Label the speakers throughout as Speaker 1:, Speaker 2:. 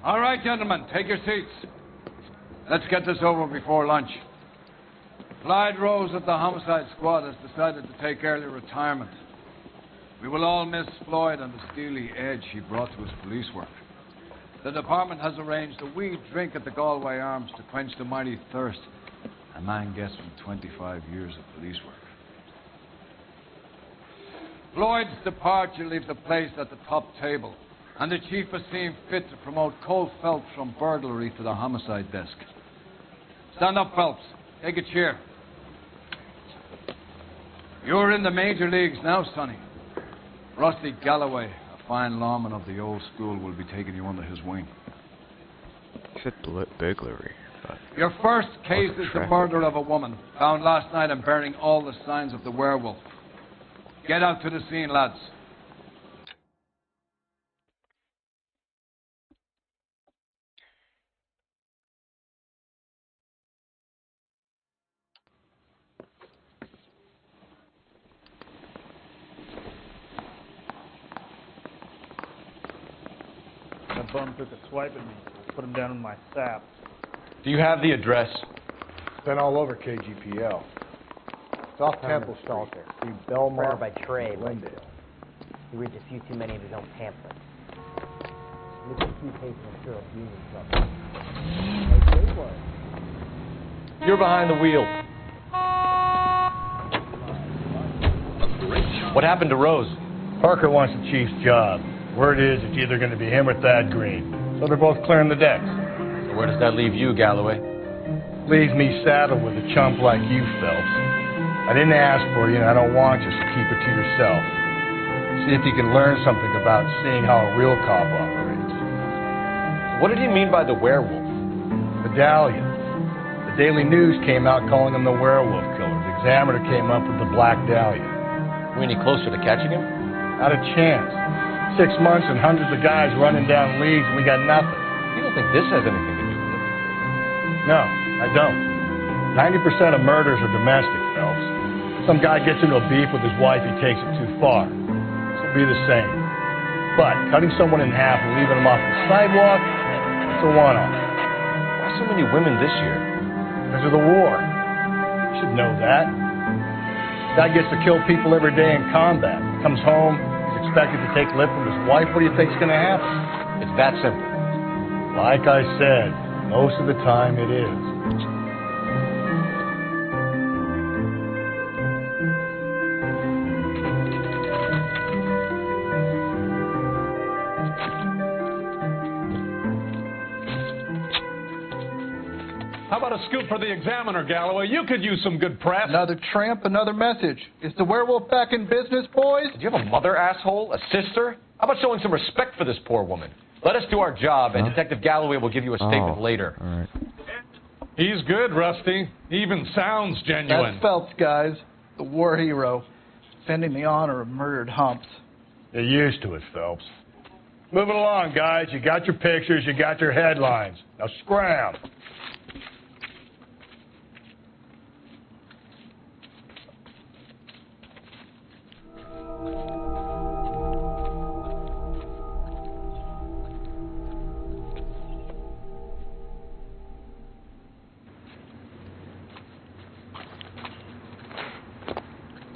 Speaker 1: All right, gentlemen, take your seats. Let's get this over before lunch. Clyde Rose of the homicide squad has decided to take early retirement. We will all miss Floyd and the steely edge he brought to his police work. The department has arranged a wee drink at the Galway Arms to quench the mighty thirst a man gets from 25 years of police work. Floyd's departure leaves the place at the top table, and the chief has seen fit to promote Cole Phelps from burglary to the homicide desk. Stand up, Phelps. Take a chair. You're in the major leagues now, Sonny. Rusty Galloway, a fine lawman of the old school, will be taking you under his wing.
Speaker 2: You said burglary.
Speaker 1: Your first case is the murder of a woman, found last night and bearing all the signs of the werewolf. Get out to the scene, lads.
Speaker 3: That bum took a swipe at me, so I put him down in my sap.
Speaker 4: Do you have the address?
Speaker 5: It's been all over KGPL. It's off Temple Street.
Speaker 6: Through Belmar by trade. Glendale. He reads a few too many of his own pamphlets. Look at a few pages of Sheriff Union stuff.
Speaker 4: You're behind the wheel. What happened to Rose?
Speaker 5: Parker wants the chief's job. Word is it's either going to be him or Thad Green. So they're both clearing the decks.
Speaker 4: So where does that leave you, Galloway?
Speaker 5: Leaves me saddled with a chump like you, Phelps. I didn't ask for you, and I don't want you, so keep it to yourself. See if you can learn something about seeing how a real cop operates.
Speaker 4: What did he mean by the werewolf?
Speaker 5: Medallion. The Daily News came out calling him the werewolf killer. The Examiner came up with the Black Dahlia.
Speaker 4: Are we any closer to catching him?
Speaker 5: Not a chance. 6 months and hundreds of guys running down leads, and we got nothing.
Speaker 4: You don't think this has anything to do with it?
Speaker 5: No, I don't. 90% of murders are domestic, Phelps. Some guy gets into a beef with his wife, he takes it too far. This will be the same. But cutting someone in half and leaving them off the sidewalk, it's a one-off.
Speaker 4: Why so many women this year?
Speaker 5: Because of the war. You should know that. Guy gets to kill people every day in combat. Comes home, he's expected to take lip from his wife. What do you think's going to happen?
Speaker 4: It's that simple.
Speaker 5: Like I said, most of the time it is.
Speaker 7: How about a scoop for the Examiner, Galloway? You could use some good press.
Speaker 8: Another tramp, another message. Is the werewolf back in business, boys?
Speaker 4: Do you have a mother, asshole? A sister? How about showing some respect for this poor woman? Let us do our job, and Detective Galloway will give you a statement later.
Speaker 2: All right.
Speaker 7: He's good, Rusty. He even sounds genuine.
Speaker 8: That's Phelps, guys. The war hero. Defending the honor of murdered humps.
Speaker 5: You're used to it, Phelps. Moving along, guys. You got your pictures, you got your headlines. Now scram.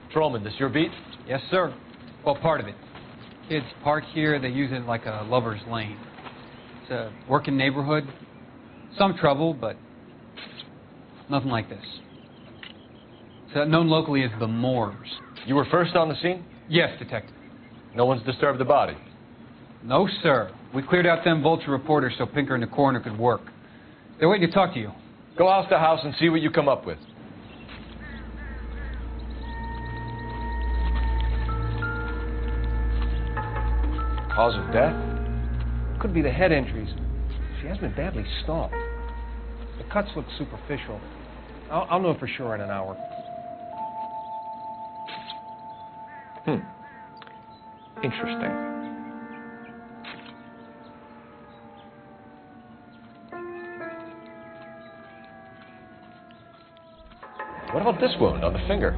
Speaker 4: Patrolman, this your beat?
Speaker 9: Yes, sir. Well, part of it. Kids park here, they use it like a lover's lane. It's a working neighborhood. Some trouble, but nothing like this. It's known locally as the Moors.
Speaker 4: You were first on the scene?
Speaker 9: Yes, Detective.
Speaker 4: No one's disturbed the body?
Speaker 9: No, sir. We cleared out them vulture reporters so Pinker and the coroner could work. They're waiting to talk to you.
Speaker 4: Go house to house and see what you come up with. Cause of death?
Speaker 10: Could be the head injuries. She has been badly stomped. The cuts look superficial. I'll know for sure in an hour.
Speaker 4: Interesting. What about this wound on the finger?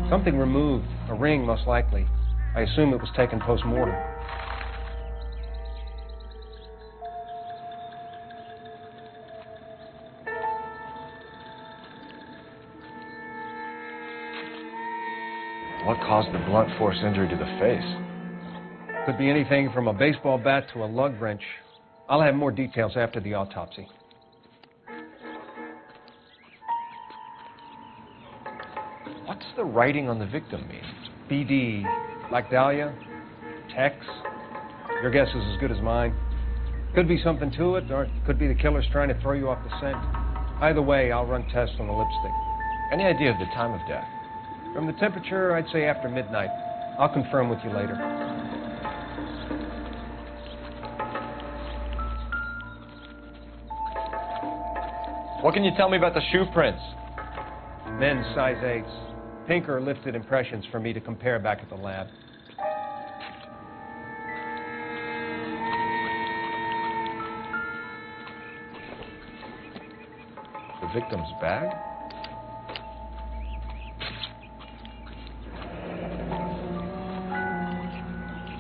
Speaker 10: Something removed. A ring, most likely. I assume it was taken post-mortem.
Speaker 4: What caused the blunt force injury to the face?
Speaker 10: Could be anything from a baseball bat to a lug wrench. I'll have more details after the autopsy.
Speaker 4: What's the writing on the victim mean?
Speaker 10: BD, Black Dahlia, Tex. Your guess is as good as mine. Could be something to it, or it could be the killer's trying to throw you off the scent. Either way, I'll run tests on the lipstick.
Speaker 4: Any idea of the time of death?
Speaker 10: From the temperature, I'd say after midnight. I'll confirm with you later.
Speaker 4: What can you tell me about the shoe prints?
Speaker 10: Men's size 8s. Pink or lifted impressions for me to compare back at the lab.
Speaker 4: The victim's bag?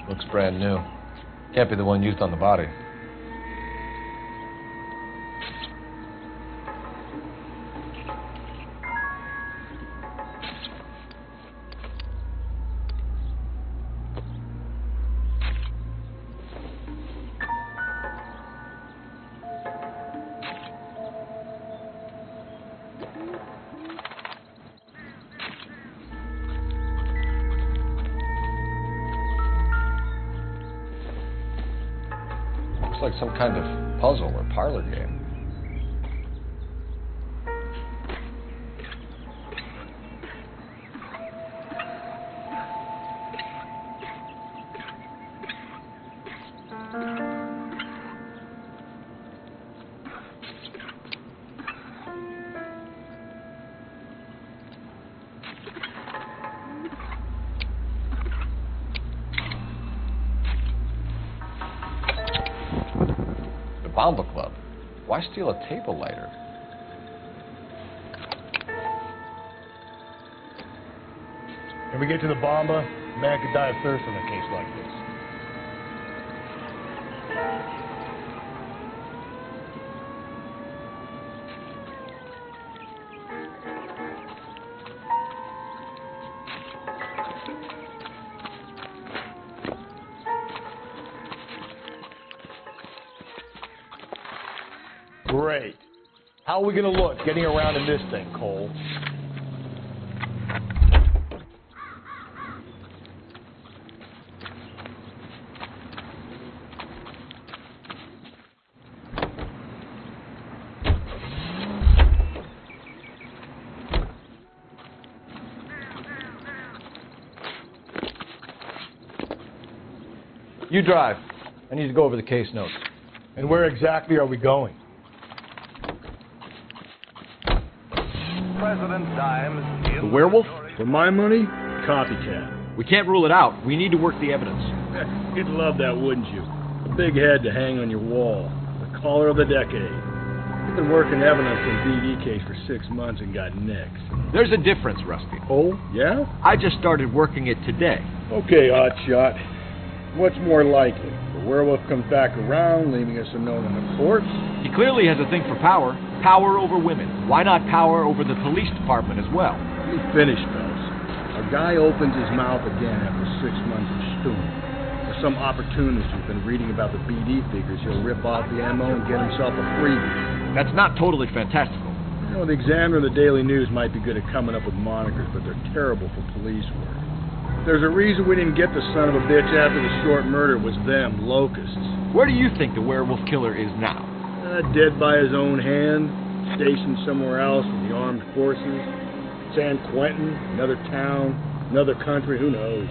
Speaker 4: Looks brand new. Can't be the one used on the body. Like some kind of puzzle or parlor game. Bomba Club. Why steal a table lighter?
Speaker 5: When we get to the Bomba, a man could die of thirst on a case like this. Great. How are we going to look getting around in this thing, Cole?
Speaker 11: You drive. I need to go over the case notes.
Speaker 5: And where exactly are we going?
Speaker 12: The werewolf?
Speaker 5: For my money, copycat.
Speaker 12: We can't rule it out. We need to work the evidence.
Speaker 5: You'd love that, wouldn't you? A big head to hang on your wall. The caller of the decade. You've been working evidence in BD case for 6 months and got nicks.
Speaker 12: There's a difference, Rusty.
Speaker 5: Oh, yeah?
Speaker 12: I just started working it today.
Speaker 5: Okay, Oddshot. What's more likely? The werewolf comes back around, leaving us a note on the corpse?
Speaker 12: He clearly has a thing for power. Power over women. Why not power over the police department as well?
Speaker 5: Let me finish, fellas. A guy opens his mouth again after 6 months of stewing. Or some opportunist who's been reading about the BD figures, he'll rip off the ammo and get himself a freebie.
Speaker 12: That's not totally fantastical.
Speaker 5: You know, the Examiner and the Daily News might be good at coming up with monikers, but they're terrible for police work. There's a reason we didn't get the son of a bitch after the short murder. It was them, locusts.
Speaker 12: Where do you think the werewolf killer is now?
Speaker 5: Dead by his own hand, stationed somewhere else with the armed forces. San Quentin, another town, another country, who knows?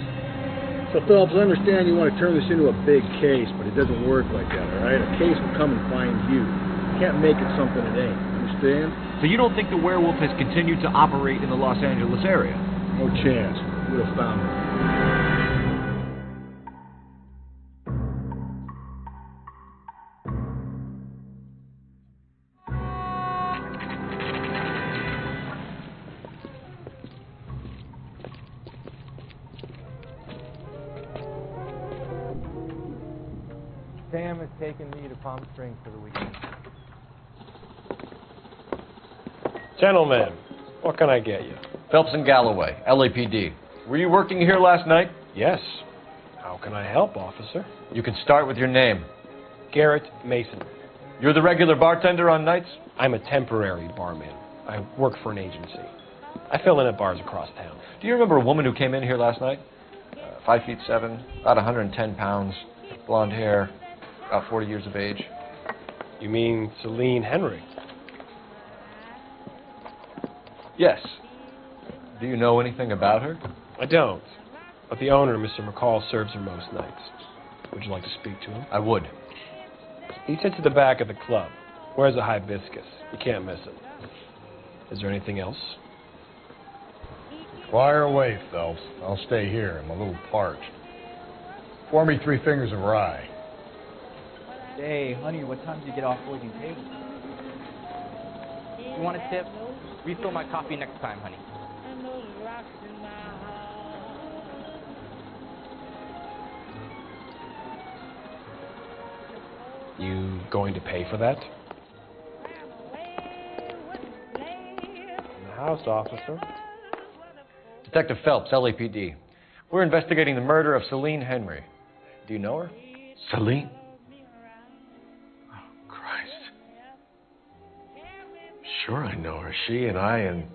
Speaker 5: So, Phelps, I understand you want to turn this into a big case, but it doesn't work like that, all right? A case will come and find you. You can't make it something it ain't. Understand?
Speaker 12: So you don't think the werewolf has continued to operate in the Los Angeles area?
Speaker 5: No chance. We would have found him.
Speaker 6: Sam has taken me to Palm Springs for the weekend.
Speaker 10: Gentlemen, what can I get you?
Speaker 4: Phelps and Galloway, LAPD. Were you working here last night?
Speaker 10: Yes. How can I help, officer?
Speaker 4: You can start with your name.
Speaker 10: Garrett Mason.
Speaker 4: You're the regular bartender on nights?
Speaker 10: I'm a temporary barman. I work for an agency. I fill in at bars across town.
Speaker 4: Do you remember a woman who came in here last night? 5'7", about 110 pounds, blonde hair, about 40 years of age.
Speaker 10: You mean Celine Henry?
Speaker 4: Yes. Do you know anything about her?
Speaker 10: I don't. But the owner, Mr. McCall, serves her most nights. Would you like to speak to him?
Speaker 4: I would.
Speaker 10: He sits at the back of the club. Wears a hibiscus. You can't miss him. Is there anything else?
Speaker 5: Fire away, Phelps. I'll stay here. I'm a little parched. Pour me 3 fingers of rye.
Speaker 13: Hey, honey, what time did you get off working tables? You want a tip? Refill my coffee next time, honey.
Speaker 10: You going to pay for that? In the house, officer.
Speaker 4: Detective Phelps, LAPD. We're investigating the murder of Celine Henry. Do you know her?
Speaker 14: Celine? Oh, Christ. Sure I know her. She and I and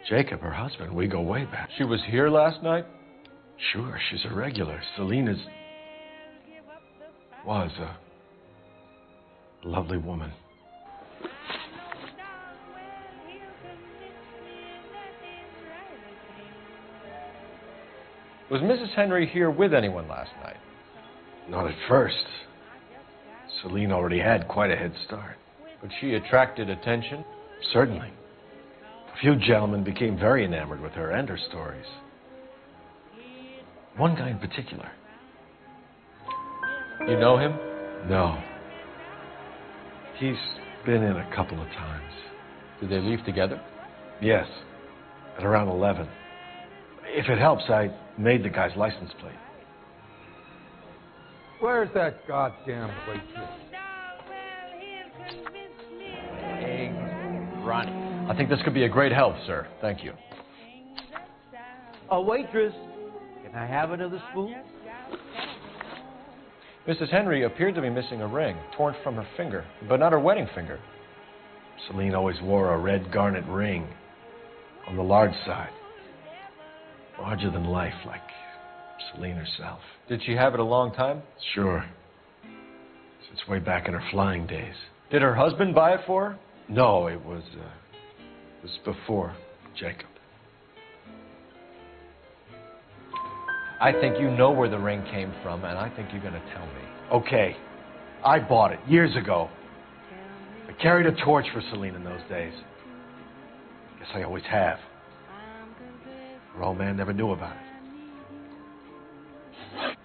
Speaker 14: Jacob, her husband, we go way back.
Speaker 4: She was here last night?
Speaker 14: Sure, she's a regular. Celine was a lovely woman.
Speaker 4: Was Mrs. Henry here with anyone last night?
Speaker 14: Not at first. Celine already had quite a head start.
Speaker 4: But she attracted attention?
Speaker 14: Certainly. A few gentlemen became very enamored with her and her stories. One guy in particular.
Speaker 4: You know him?
Speaker 14: No. He's been in a couple of times.
Speaker 4: Did they leave together?
Speaker 14: Yes. At around 11. If it helps, I made the guy's license plate.
Speaker 15: Where's that goddamn waitress?
Speaker 13: Eggs running.
Speaker 4: I think this could be a great help, sir. Thank you.
Speaker 16: A waitress. Can I have another spoon?
Speaker 4: Mrs. Henry appeared to be missing a ring, torn from her finger, but not her wedding finger.
Speaker 14: Celine always wore a red garnet ring on the large side. Larger than life, like Celine herself.
Speaker 4: Did she have it a long time?
Speaker 14: Sure. Since way back in her flying days.
Speaker 4: Did her husband buy it for her?
Speaker 14: No, it was before Jacob.
Speaker 4: I think you know where the ring came from, and I think you're going to tell me.
Speaker 14: Okay. I bought it years ago. I carried a torch for Celine in those days. Guess I always have. Her old man never knew about it.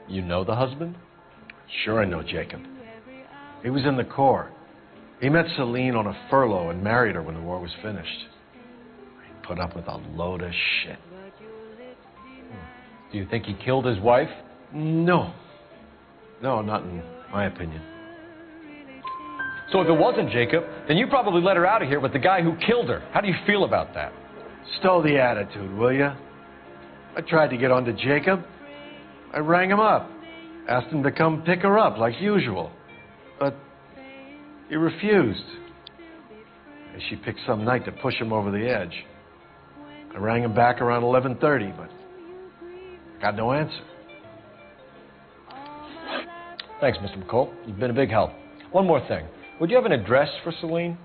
Speaker 4: You know the husband?
Speaker 14: Sure I know Jacob. He was in the Corps. He met Celine on a furlough and married her when the war was finished. He put up with a load of shit.
Speaker 4: Do you think he killed his wife?
Speaker 14: No. No, not in my opinion.
Speaker 4: So if it wasn't Jacob, then you probably let her out of here with the guy who killed her. How do you feel about that?
Speaker 14: Stow the attitude, will ya? I tried to get on to Jacob. I rang him up. Asked him to come pick her up like usual. But he refused. And she picked some night to push him over the edge. I rang him back around 11:30, but got no answer.
Speaker 4: Thanks, Mr. McCall. You've been a big help. One more thing. Would you have an address for Celine?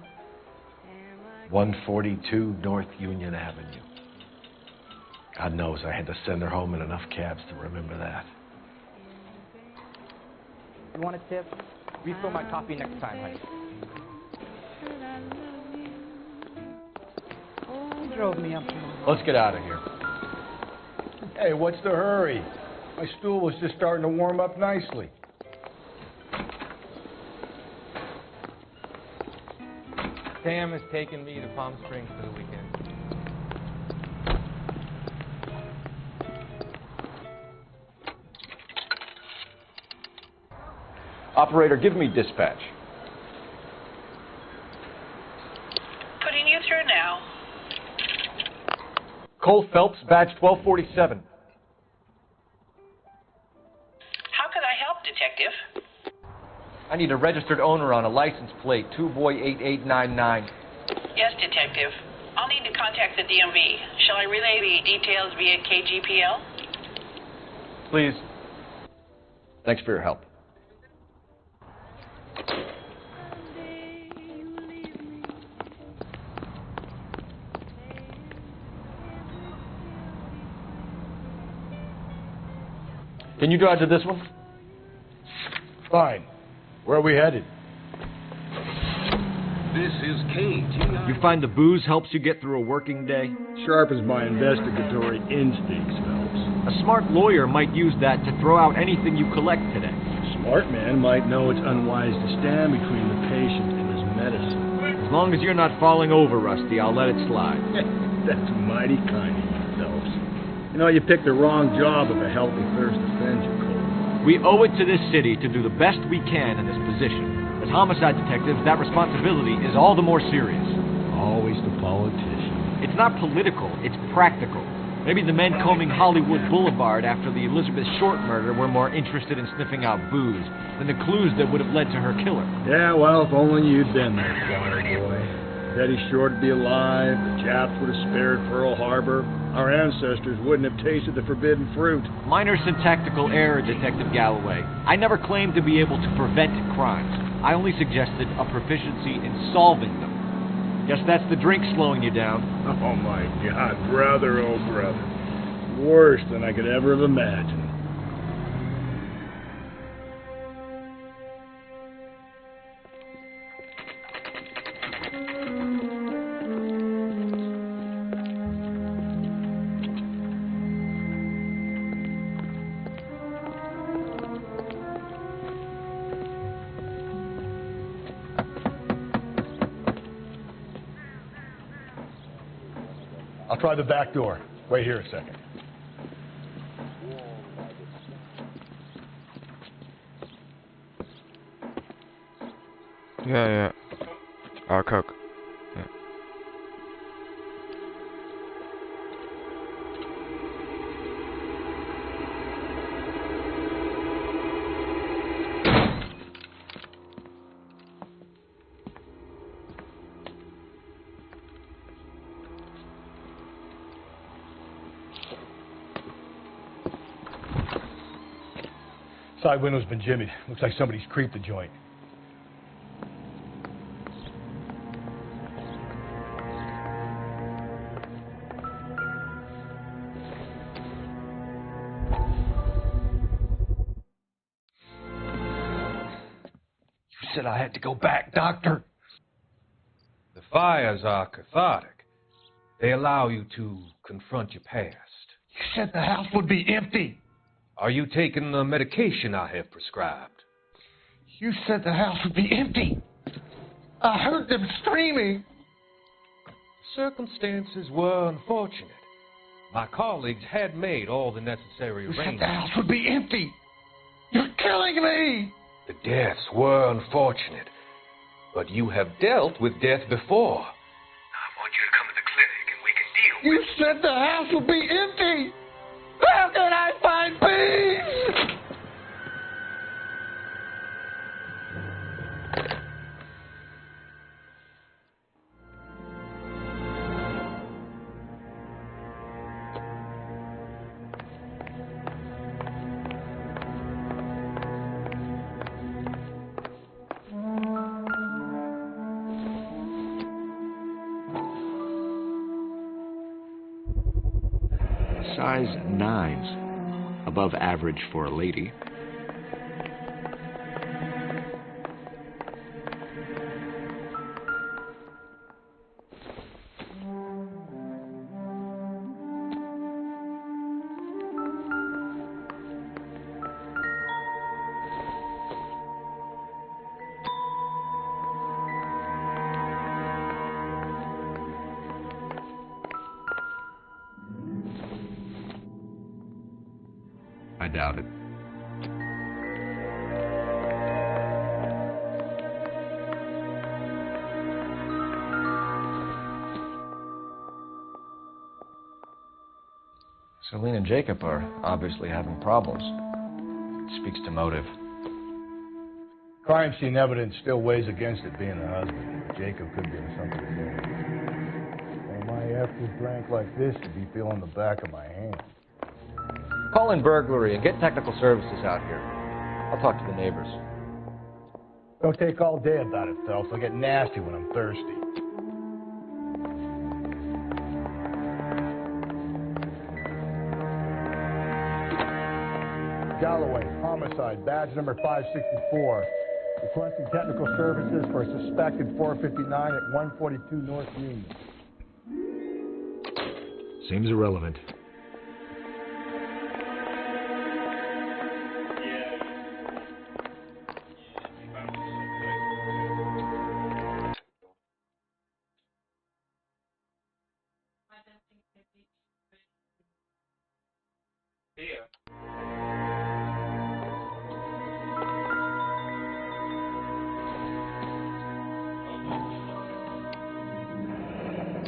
Speaker 14: 142 North Union Avenue. God knows I had to send her home in enough cabs to remember that.
Speaker 13: You want a tip? Refill my coffee next time, honey.
Speaker 6: Who drove me up to my
Speaker 4: Let's get out of here.
Speaker 15: Hey, what's the hurry? My stool was just starting to warm up nicely.
Speaker 17: Sam has taken me to Palm Springs for the weekend.
Speaker 4: Operator, give me dispatch.
Speaker 18: Putting you through now.
Speaker 12: Cole Phelps, badge 1247.
Speaker 18: How can I help, Detective?
Speaker 12: I need a registered owner on a license plate, 2boy8899.
Speaker 18: Yes, Detective. I'll need to contact the DMV. Shall I relay the details via KGPL?
Speaker 12: Please. Thanks for your help. Can you drive to this one?
Speaker 5: Fine. Where are we headed?
Speaker 19: This is KG.
Speaker 12: You find the booze helps you get through a working day?
Speaker 5: Sharpens my investigatory instincts, Phelps.
Speaker 12: A smart lawyer might use that to throw out anything you collect today.
Speaker 5: A smart man might know it's unwise to stand between the patient and his medicine.
Speaker 12: As long as you're not falling over, Rusty, I'll let it slide.
Speaker 5: That's mighty kind of you, Phelps. You know, you picked the wrong job if a healthy thirst offends you, Cole.
Speaker 12: We owe it to this city to do the best we can in this position. As homicide detectives, that responsibility is all the more serious.
Speaker 5: Always the politician.
Speaker 12: It's not political, it's practical. Maybe the men combing Hollywood Boulevard after the Elizabeth Short murder were more interested in sniffing out booze than the clues that would have led to her killer.
Speaker 5: Yeah, well, if only you'd been there, choir boy. Betty Short would be alive, the Japs would have spared Pearl Harbor, our ancestors wouldn't have tasted the forbidden fruit.
Speaker 12: Minor syntactical error, Detective Galloway. I never claimed to be able to prevent crimes. I only suggested a proficiency in solving them. Guess that's the drink slowing you down.
Speaker 5: Oh my God, brother, oh brother. Worse than I could ever have imagined. I'll try the back door. Wait here a second.
Speaker 2: Yeah. I'll cook. Yeah.
Speaker 5: Side window's been jimmied. Looks like somebody's creeped the joint.
Speaker 10: You said I had to go back, Doctor.
Speaker 19: The fires are cathartic. They allow you to confront your past.
Speaker 10: You said the house would be empty.
Speaker 19: Are you taking the medication I have prescribed?
Speaker 10: You said the house would be empty. I heard them screaming.
Speaker 19: Circumstances were unfortunate. My colleagues had made all the necessary
Speaker 10: You said
Speaker 19: arrangements.
Speaker 10: the house would be empty. You're killing me.
Speaker 19: The deaths were unfortunate, but you have dealt with death before. I want you to come to the clinic and we can deal
Speaker 10: You said the house would be empty. How can I find peace?
Speaker 12: Size 9s. Above average for a lady. I doubt it.
Speaker 11: Celine and Jacob are obviously having problems. It speaks to motive.
Speaker 5: Crime scene evidence still weighs against it being the husband. Jacob could be in something to do with it. Well, my after drank like this to be feeling the back of my hand.
Speaker 11: Call in burglary and get technical services out here. I'll talk to the neighbors.
Speaker 5: Don't take all day about it, Phelps. I'll get nasty when I'm thirsty. Galloway, homicide, badge number 564. Requesting technical services for a suspected 459 at 142 North Union. Seems irrelevant.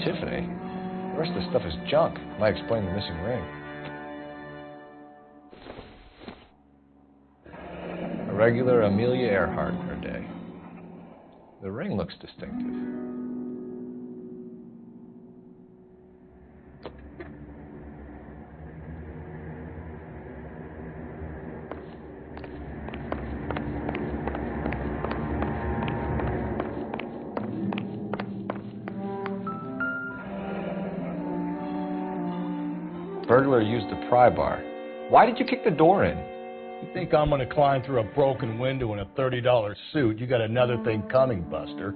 Speaker 11: Tiffany? The rest of the stuff is junk. Might explain the missing ring. A regular Amelia Earhart per day. The ring looks distinctive. Burglar used the pry bar. Why did you kick the door in?
Speaker 5: You think I'm gonna climb through a broken window in a $30 suit? You got another thing coming, Buster.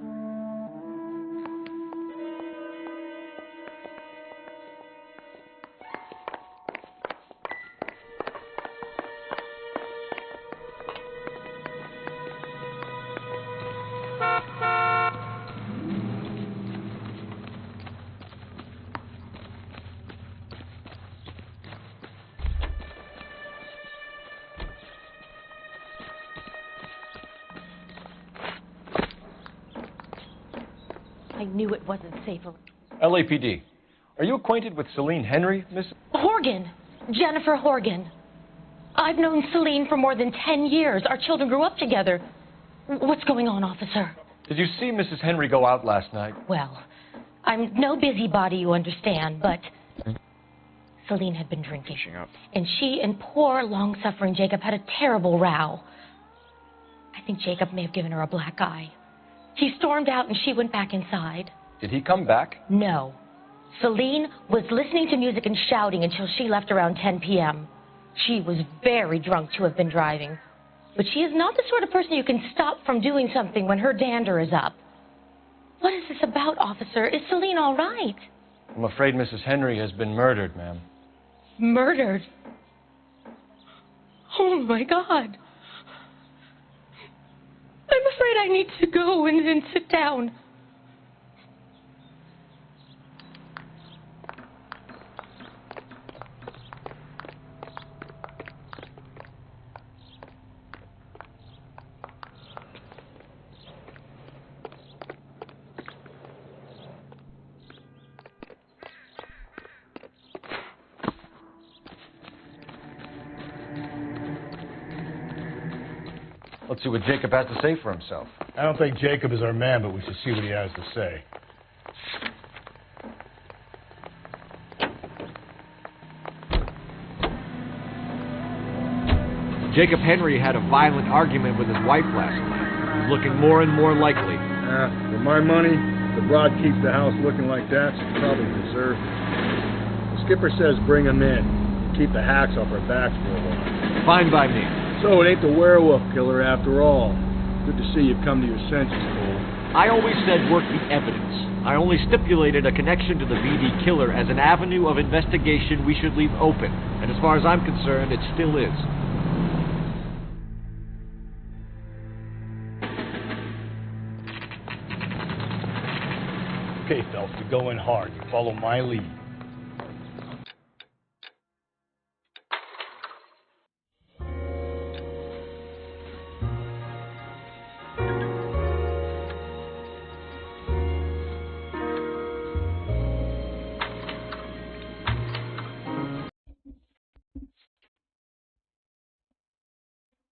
Speaker 20: I knew it wasn't safer.
Speaker 11: LAPD. Are you acquainted with Celine Henry, Miss?
Speaker 20: Horgan. Jennifer Horgan. I've known Celine for more than 10 years. Our children grew up together. What's going on, officer?
Speaker 11: Did you see Mrs. Henry go out last night?
Speaker 20: Well, I'm no busybody, you understand, but Celine had been drinking. And she and poor, long-suffering Jacob had a terrible row. I think Jacob may have given her a black eye. He stormed out and she went back inside.
Speaker 11: Did he come back?
Speaker 20: No. Celine was listening to music and shouting until she left around 10 p.m. She was very drunk to have been driving. But she is not the sort of person you can stop from doing something when her dander is up. What is this about, officer? Is Celine all right?
Speaker 11: I'm afraid Mrs. Henry has been murdered, ma'am.
Speaker 20: Murdered? Oh, my God. I'm afraid I need to go and sit down.
Speaker 11: Let's see what Jacob has to say for himself.
Speaker 5: I don't think Jacob is our man, but we should see what he has to say.
Speaker 12: Jacob Henry had a violent argument with his wife last night. He's looking more and more likely.
Speaker 15: For my money, if the broad keeps the house looking like that, she probably deserves it. The skipper says bring him in and keep the hacks off our backs for a while.
Speaker 12: Fine by me.
Speaker 15: So it ain't the werewolf killer after all. Good to see you've come to your senses, Cole.
Speaker 12: I always said work the evidence. I only stipulated a connection to the VD killer as an avenue of investigation we should leave open. And as far as I'm concerned, it still is.
Speaker 5: Okay, Phelps, you go in hard. You follow my lead.